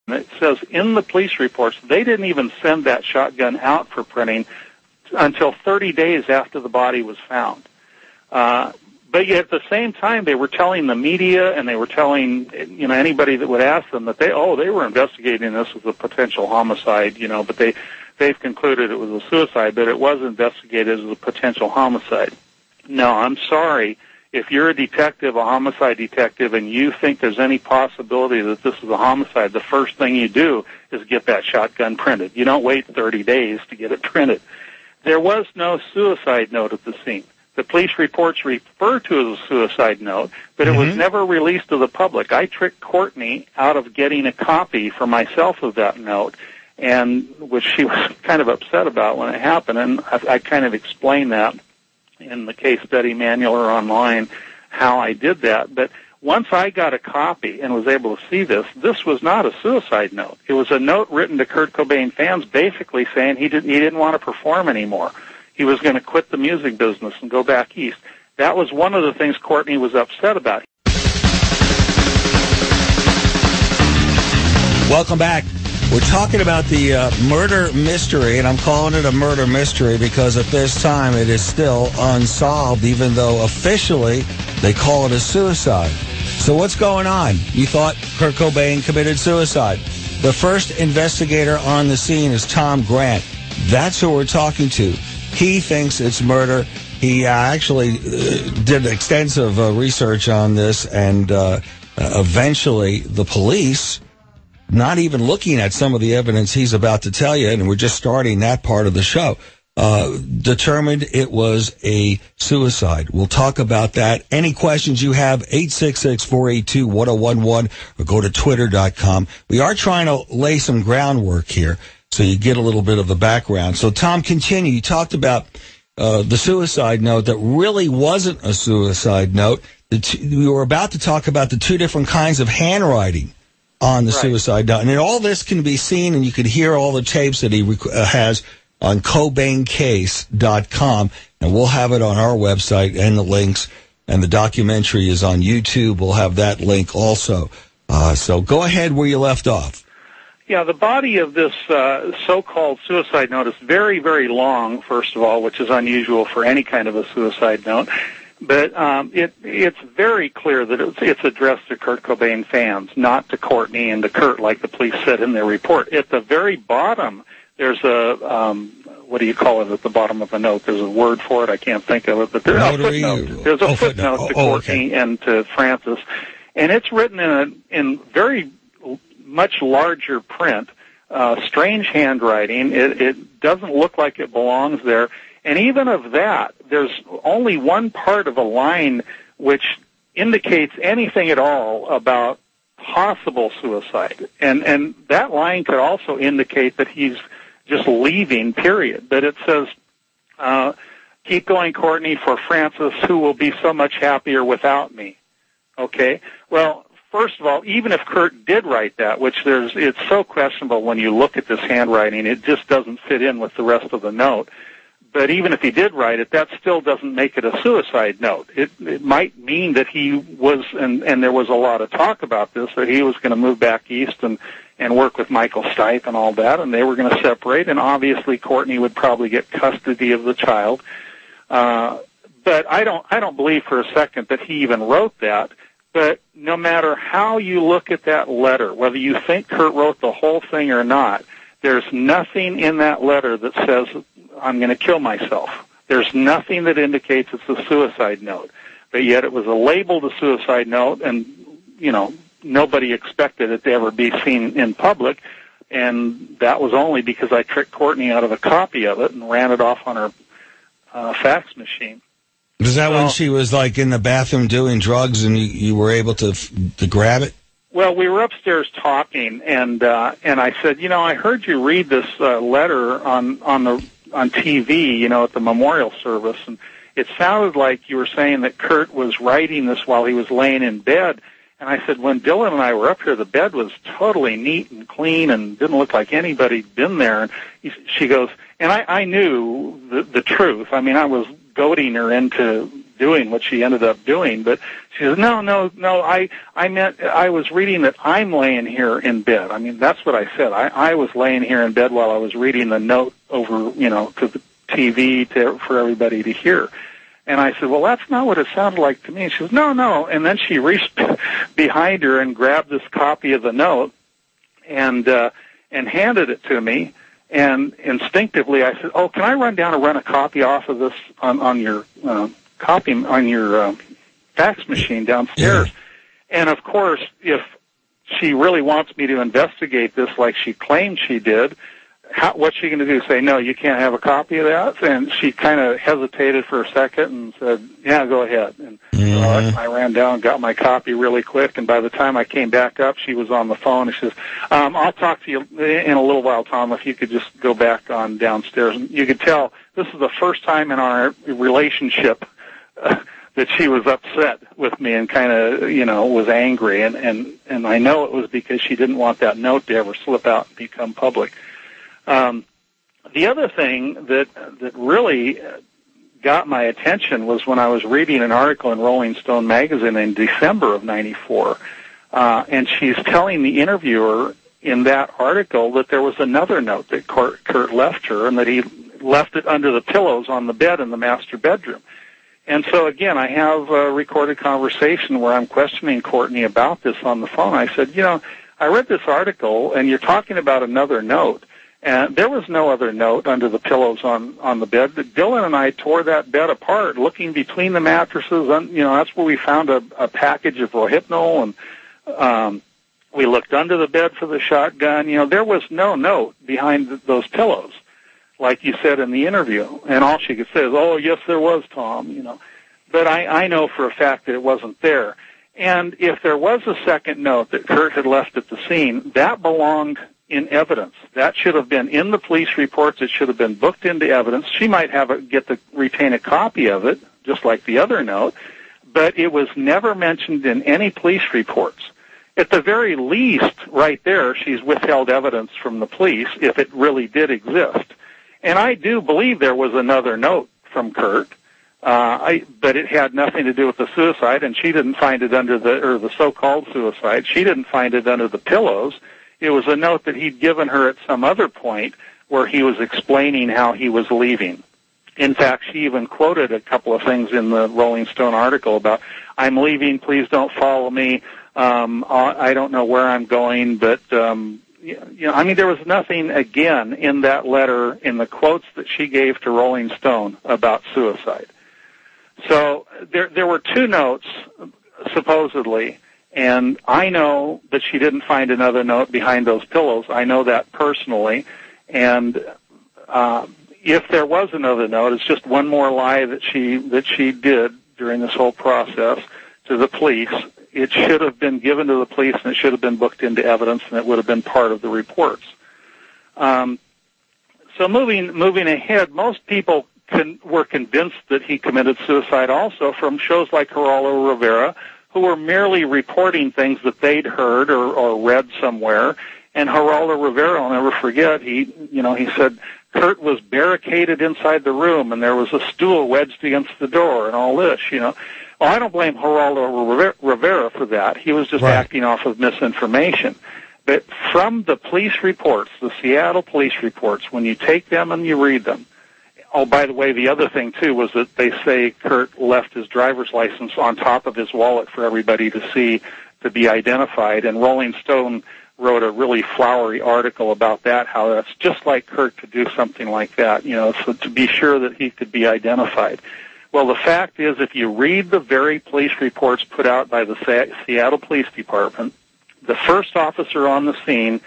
It says in the police reports they didn't even send that shotgun out for printing until 30 days after the body was found. But yet at the same time, they were telling the media and they were telling, anybody that would ask them that they were investigating this as a potential homicide, but they've concluded it was a suicide, but it was investigated as a potential homicide. No, I'm sorry. If you're a detective, a homicide detective, and you think there's any possibility that this is a homicide, the first thing you do is get that shotgun printed. You don't wait 30 days to get it printed. There was no suicide note at the scene. The police reports refer to it as a suicide note, but it was never released to the public. I tricked Courtney out of getting a copy for myself of that note, and which she was kind of upset about when it happened, and I kind of explained that in the case study manual or online how I did that. But once I got a copy and was able to see this was not a suicide note. It was a note written to Kurt Cobain fans basically saying he didn't want to perform anymore. He was going to quit the music business and go back east. That was one of the things Courtney was upset about. Welcome back. We're talking about the murder mystery, and I'm calling it a murder mystery because at this time it is still unsolved, even though officially they call it a suicide. So what's going on? You thought Kurt Cobain committed suicide. The first investigator on the scene is Tom Grant. That's who we're talking to. He thinks it's murder. He actually did extensive research on this, and eventually the police, not even looking at some of the evidence he's about to tell you, and we're just starting that part of the show, determined it was a suicide. We'll talk about that. Any questions you have, 866-482-1011, or go to twitter.com. We are trying to lay some groundwork here, so you get a little bit of the background. So, Tom, continue. You talked about the suicide note that really wasn't a suicide note. We were about to talk about the two different kinds of handwriting on the suicide note. And all this can be seen, and you can hear all the tapes that he has on CobainCase.com. And we'll have it on our website and the links. And the documentary is on YouTube. We'll have that link also. So go ahead where you left off. Yeah, the body of this so-called suicide note is very, very long, first of all, which is unusual for any kind of a suicide note. But it's very clear that it's addressed to Kurt Cobain fans, not to Courtney and to Kurt, like the police said in their report. At the very bottom, there's a, what do you call it at the bottom of a note? There's a word for it. I can't think of it. But there's a footnote. There's a footnote to Courtney and to Francis. And it's written in very much larger print, strange handwriting. It doesn't look like it belongs there. And even of that, there's only one part of a line which indicates anything at all about possible suicide. And that line could also indicate that he's just leaving, period. But it says, keep going, Courtney, for Francis, who will be so much happier without me. Okay? Well, first of all, even if Kurt did write that, which it's so questionable when you look at this handwriting, it just doesn't fit in with the rest of the note. But even if he did write it, that still doesn't make it a suicide note. It might mean that he was, and there was a lot of talk about this, that he was going to move back east and work with Michael Stipe and all that, and they were going to separate, and obviously Courtney would probably get custody of the child. But I don't believe for a second that he even wrote that. But no matter how you look at that letter, whether you think Kurt wrote the whole thing or not, there's nothing in that letter that says, I'm going to kill myself. There's nothing that indicates it's a suicide note. But yet it was labeled a suicide note, and, nobody expected it to ever be seen in public. And that was only because I tricked Courtney out of a copy of it and ran it off on her fax machine. Was that when she was, in the bathroom doing drugs and you were able to grab it? Well, we were upstairs talking, and I said, I heard you read this letter on TV, at the memorial service, and it sounded like you were saying that Kurt was writing this while he was laying in bed. And I said, when Dylan and I were up here, the bed was totally neat and clean and didn't look like anybody'd been there. And she goes, and I knew the truth. I mean, I was goading her into doing what she ended up doing. But she says, no, I meant I was reading that I'm laying here in bed. I mean, that's what I said. I was laying here in bed while I was reading the note over, to the TV for everybody to hear. And I said, well, that's not what it sounded like to me. And she says, no. And then she reached behind her and grabbed this copy of the note and handed it to me. And instinctively, I said, "Oh, can I run down and run a copy off of this on your fax machine downstairs?" Yeah. And of course, if she really wants me to investigate this like she claimed she did, what's she going to do? Say, "No, you can't have a copy of that"? And she kind of hesitated for a second and said, "Yeah, go ahead." And I ran down and got my copy really quick. And by the time I came back up, she was on the phone. And she says, "I'll talk to you in a little while, Tom, if you could just go back on downstairs." And you could tell this is the first time in our relationship that she was upset with me and kind of, was angry. And I know it was because she didn't want that note to ever slip out and become public. The other thing that really got my attention was when I was reading an article in Rolling Stone magazine in December of '94, and she's telling the interviewer in that article that there was another note that Kurt left her, and that he left it under the pillows on the bed in the master bedroom. And so, again, I have a recorded conversation where I'm questioning Courtney about this on the phone. I said, I read this article, and you're talking about another note. And there was no other note under the pillows on the bed. Dylan and I tore that bed apart, looking between the mattresses. That's where we found a package of Rohypnol, and we looked under the bed for the shotgun. There was no note behind those pillows, like you said in the interview. And all she could say is, "Oh, yes, there was, Tom." But I know for a fact that it wasn't there. And if there was a second note that Kurt had left at the scene, that belonged in evidence. That should have been in the police reports. It should have been booked into evidence. She might retain a copy of it, just like the other note, but it was never mentioned in any police reports. At the very least, right there, she's withheld evidence from the police if it really did exist. And I do believe there was another note from Kurt, but it had nothing to do with the suicide, and she didn't find it under the so-called suicide. She didn't find it under the pillows. It was a note that he'd given her at some other point where he was explaining how he was leaving. In fact, she even quoted a couple of things in the Rolling Stone article about, "I'm leaving, please don't follow me. I don't know where I'm going," but, there was nothing, again, in that letter, in the quotes that she gave to Rolling Stone about suicide. So there were two notes, supposedly, and I know that she didn't find another note behind those pillows. I know that personally. And if there was another note, it's just one more lie that she did during this whole process to the police. It should have been given to the police, and it should have been booked into evidence, and it would have been part of the reports. So moving ahead, most people were convinced that he committed suicide also from shows like Geraldo Rivera, who were merely reporting things that they'd heard or read somewhere. And Geraldo Rivera, I'll never forget, he said Kurt was barricaded inside the room and there was a stool wedged against the door and all this, Well, I don't blame Geraldo Rivera for that. He was just acting off of misinformation. But from the police reports, the Seattle police reports, when you take them and you read them, oh, by the way, the other thing, too, was that they say Kurt left his driver's license on top of his wallet for everybody to see, to be identified. And Rolling Stone wrote a really flowery article about that, how that's just like Kurt to do something like that, so to be sure that he could be identified. Well, the fact is, if you read the very police reports put out by the Seattle Police Department, the first officer on the scene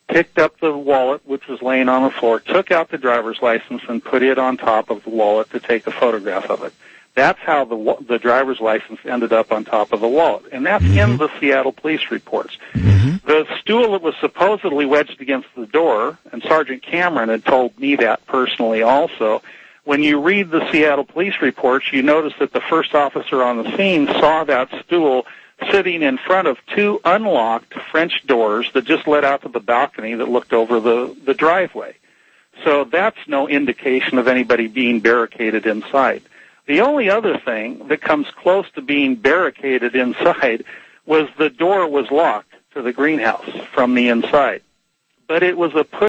picked up the wallet, which was laying on the floor, took out the driver's license, and put it on top of the wallet to take a photograph of it. That's how the driver's license ended up on top of the wallet. And that's in the Seattle police reports. The stool that was supposedly wedged against the door, and Sergeant Cameron had told me that personally also, when you read the Seattle police reports, you notice that the first officer on the scene saw that stool sitting in front of two unlocked French doors that just led out to the balcony that looked over the driveway. So that's no indication of anybody being barricaded inside. The only other thing that comes close to being barricaded inside was the door was locked to the greenhouse from the inside. But it was a